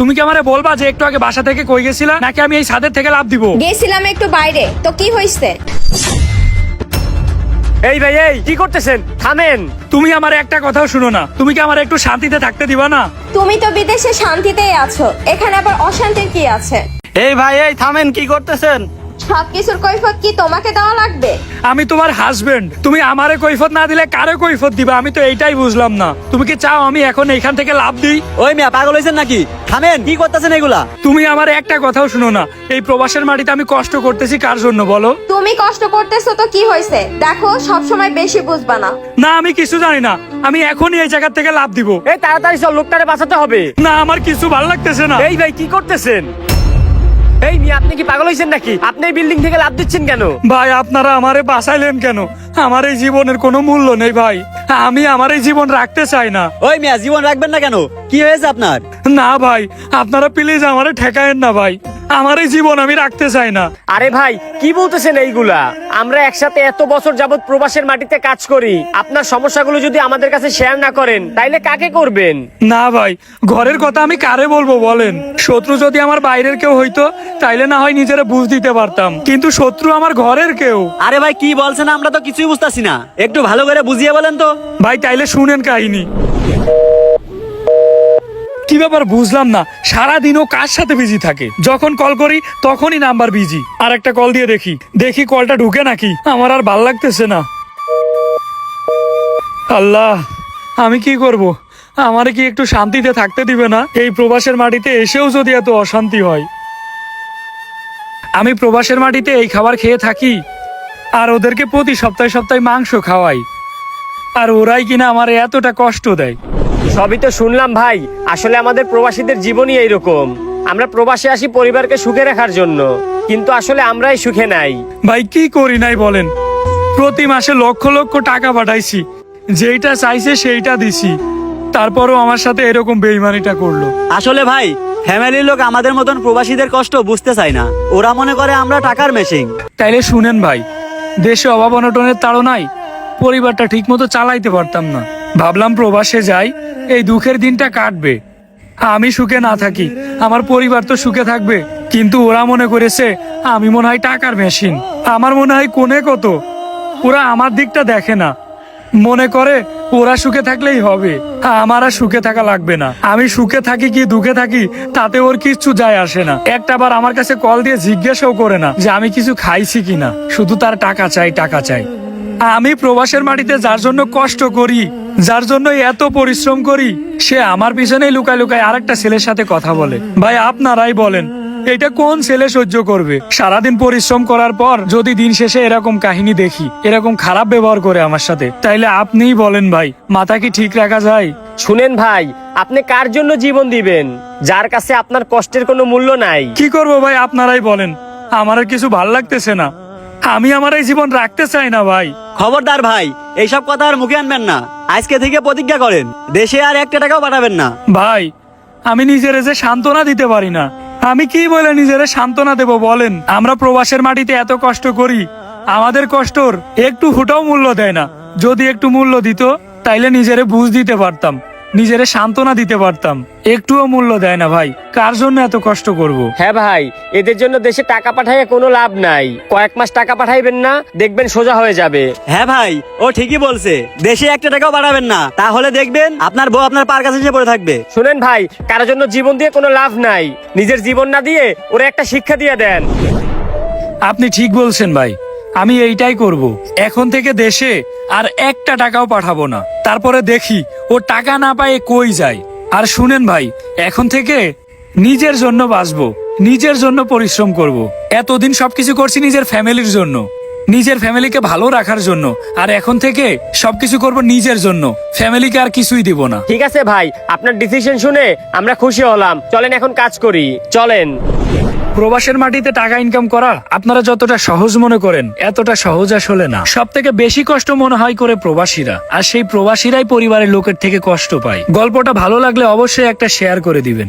তুমি কি আমারে বলবা যে একটু আগে বাসা থেকে কই গেছিলা, নাকি আমি এই ছাদের থেকে লাফ দিব? গেছিলাম একটু বাইরে, তো কি হইছে? এই ভাই, এই কি করতেছেন? থামেন। তুমি আমার একটা কথাও শুনো না। তুমি কি আমার একটু শান্তিতে থাকতে দিবা না? তুমি তো বিদেশে শান্তিতেই আছো, এখানে আবার অশান্তির কি আছে? এই ভাই, এই থামেন, কি করতেছেন? সবকিছুর কৈফিয়ত কি তোমাকে দেওয়া লাগবে? আমি তোমার হাজবেন্ড, তুমি আমারে কৈফত না দিলে কারে কৈফত দিবা? আমি তো এইটাই বুঝলাম না। তুমি কি চাও আমি এখন এইখান থেকে লাফ দিই? ওই মিয়া পাগল হয়েছেন নাকি? থামেন, কি করতেছেন এগুলা? তুমি আমার একটা কথাও শুনো না। এই প্রবাসের মাটিতে আমি কষ্ট করতেছি কার জন্য বলো? তুমি কষ্ট করতেছো তো কি হয়েছে? দেখো, সব সময় বেশি বুঝবা না। না, আমি কিছু জানি না। আমি এখনই এই জায়গা থেকে লাফ দিব। এই তাড়াতাড়ি চল, লোকটারে বাঁচাতে হবে। না, আমার কিছু ভালো লাগতেছে না। এই ভাই, কি করতেছেন? এই মিয়া, আপনি কি পাগল হয়েছেন নাকি? আপনি এই বিল্ডিং থেকে লাফ দিচ্ছেন কেন? ভাই, আপনারা আমারে বাঁচাইলেন কেন? আমার এই জীবনের কোনো মূল্য নেই ভাই। আমি আমার এই জীবন রাখতে চাই না। ওই মিয়া, জীবন রাখবেন না কেন? কি হয়েছে আপনার? না ভাই, আপনারা প্লিজ আমারে ঠেকায়েন না ভাই। আমার এই জীবন আমি রাখতে চাই না। আরে ভাই, কি বলতেছেন এইগুলা? আমরা একসাথে এত বছর যাবত প্রবাসের মাটিতে কাজ করি। আপনার সমস্যাগুলো যদি আমাদের কাছে শেয়ার না করেন, তাইলে কাকে করবেন? না ভাই, ঘরের কথা আমি কারে বলবো বলেন? শত্রু যদি আমার বাইরের কেউ হইতো তাইলে না হয় নিজেরা বুঝ দিতে পারতাম, কিন্তু শত্রু আমার ঘরের কেউ। আরে ভাই, কি বলছেন? আমরা তো কিছুই বুঝতাছি না। একটু ভালো করে বুঝিয়ে বলেন তো। ভাই তাইলে শুনেন কাহিনী। কি ব্যাপার বুঝলাম না, সারাদিনও কার সাথে বিজি থাকে? যখন কল করি তখনই নাম্বার বিজি। আর একটা কল দিয়ে দেখি দেখি কলটা ঢুকে নাকি। আমার আর ভাল লাগতেছে না। আল্লাহ, আমি কি করব? আমারে কি একটু শান্তিতে থাকতে দিবে না? এই প্রবাসের মাটিতে এসেও যদি এত অশান্তি হয়। আমি প্রবাসের মাটিতে এই খাবার খেয়ে থাকি, আর ওদেরকে প্রতি সপ্তাহে সপ্তাহে মাংস খাওয়াই, আর ওরাই কিনা আমার এতটা কষ্ট দেয়। সবই তো শুনলাম ভাই। আসলে আমাদের প্রবাসীদের জীবনই এইরকম। আমরা প্রবাসে আসি পরিবারকে সুখে রাখার জন্য, কিন্তু আসলে আমরাই সুখে নাই। ভাই কি করি নাই বলেন? প্রতি মাসে লক্ষ লক্ষ টাকা পাঠাইছি, যেইটা চাইছে সেইটা দিছি, তারপরও আমার সাথে এরকম বেইমানিটা করলো। আসলে ভাই, ফ্যামিলির লোক আমাদের মতন প্রবাসীদের কষ্ট বুঝতে চায় না। ওরা মনে করে আমরা টাকার মেশিন। তাইলে শুনেন ভাই, দেশে অভাব অনটনের তাড়নায় পরিবারটা ঠিক মতো চালাইতে পারতাম না। ভাবলাম প্রবাসে যাই, এই দুঃখের দিনটা কাটবে। আমি সুখে না থাকি, আমার পরিবার তো সুখে থাকবে। কিন্তু ওরা মনে করেছে আমি মনে হয় টাকার মেশিন, আমার মনে হয় কোনে কত। ওরা আমার দিকটা দেখে না, মনে করে ওরা সুখে থাকলেই হবে, আমার আর সুখে থাকা লাগবে না। আমি সুখে থাকি কি দুঃখে থাকি তাতে ওর কিচ্ছু যায় আসে না। একটাবার আমার কাছে কল দিয়ে জিজ্ঞাসাও করে না যে আমি কিছু খাইছি কিনা, শুধু তার টাকা চাই টাকা চাই। আমি প্রবাসের মাটিতে যার জন্য কষ্ট করি, যার জন্য এত পরিশ্রম করি, সে আমার পিছনেই লুকায় লুকায় আরেকটা ছেলের সাথে কথা বলে। ভাই আপনারাই বলেন, এটা কোন ছেলে সহ্য করবে? সারাদিন পরিশ্রম করার পর যদি দিন শেষে এরকম কাহিনী দেখি, এরকম খারাপ ব্যবহার করে আমার সাথে, তাইলে আপনিই বলেন ভাই, মাথা কি ঠিক রাখা যায়? শুনেন ভাই, আপনি কার জন্য জীবন দিবেন যার কাছে আপনার কষ্টের কোনো মূল্য নাই? কি করবো ভাই, আপনারাই বলেন। আমার আর কিছু ভাল লাগতেছে না। আমি আমার এই জীবন রাখতে চাই না ভাই। খবরদার ভাই, এইসব কথা আর মুখে আনবেন না। আজকে থেকে প্রতিজ্ঞা করেন, দেশে আর একটা টাকাও পাঠাবেন না। ভাই, আমি নিজের যে সান্ত্বনা দিতে পারি না। আমি কি বলে নিজের সান্ত্বনা দেব বলেন? আমরা প্রবাসের মাটিতে এত কষ্ট করি, আমাদের কষ্টর একটু ফুটাও মূল্য দেয় না। যদি একটু মূল্য দিত তাইলে নিজেরে বুঝ দিতে পারতাম, নিজেরে সান্ত্বনা দিতে পারতাম। একটুও মূল্য দেয় না ভাই, কার জন্য এত কষ্ট করব? হ্যাঁ ভাই, এদের জন্য দেশে টাকা পাঠাইয়া কোনো লাভ নাই। কয়েক মাস টাকা পাঠাইবেন না, দেখবেন সোজা হয়ে যাবে। হ্যাঁ ভাই, ও ঠিকই বলছে। দেশে একটা টাকাও পাঠাবেন না, তাহলে দেখবেন আপনার বউ আপনার পার কাছে এসে পড়ে থাকবে। শুনেন ভাই, কারোর জন্য জীবন দিয়ে কোনো লাভ নাই। নিজের জীবন না দিয়ে ওরা একটা শিক্ষা দিয়ে দেন। আপনি ঠিক বলছেন ভাই, আমি এইটাই করব। এখন থেকে দেশে আর একটা টাকাও পাঠাবো না। তারপরে দেখি ও টাকা না পায়ে কই যায়। আর শুনেন ভাই, এখন থেকে নিজের জন্য বাঁচবো, নিজের জন্য পরিশ্রম করব। এতদিন সবকিছু করছি নিজের ফ্যামিলির জন্য, নিজের ফ্যামিলিকে ভালো রাখার জন্য। আর এখন থেকে সবকিছু করব নিজের জন্য, ফ্যামিলিকে আর কিছুই দিব না। ঠিক আছে ভাই, আপনার ডিসিশন শুনে আমরা খুশি হলাম। চলেন এখন কাজ করি, চলেন। প্রবাসের মাটিতে টাকা ইনকাম করা আপনারা যতটা সহজ মনে করেন, এতটা সহজ আসলে না। সব থেকে বেশি কষ্ট মনে হয় করে প্রবাসীরা, আর সেই প্রবাসীরাই পরিবারের লোকের থেকে কষ্ট পায়। গল্পটা ভালো লাগলে অবশ্যই একটা শেয়ার করে দিবেন।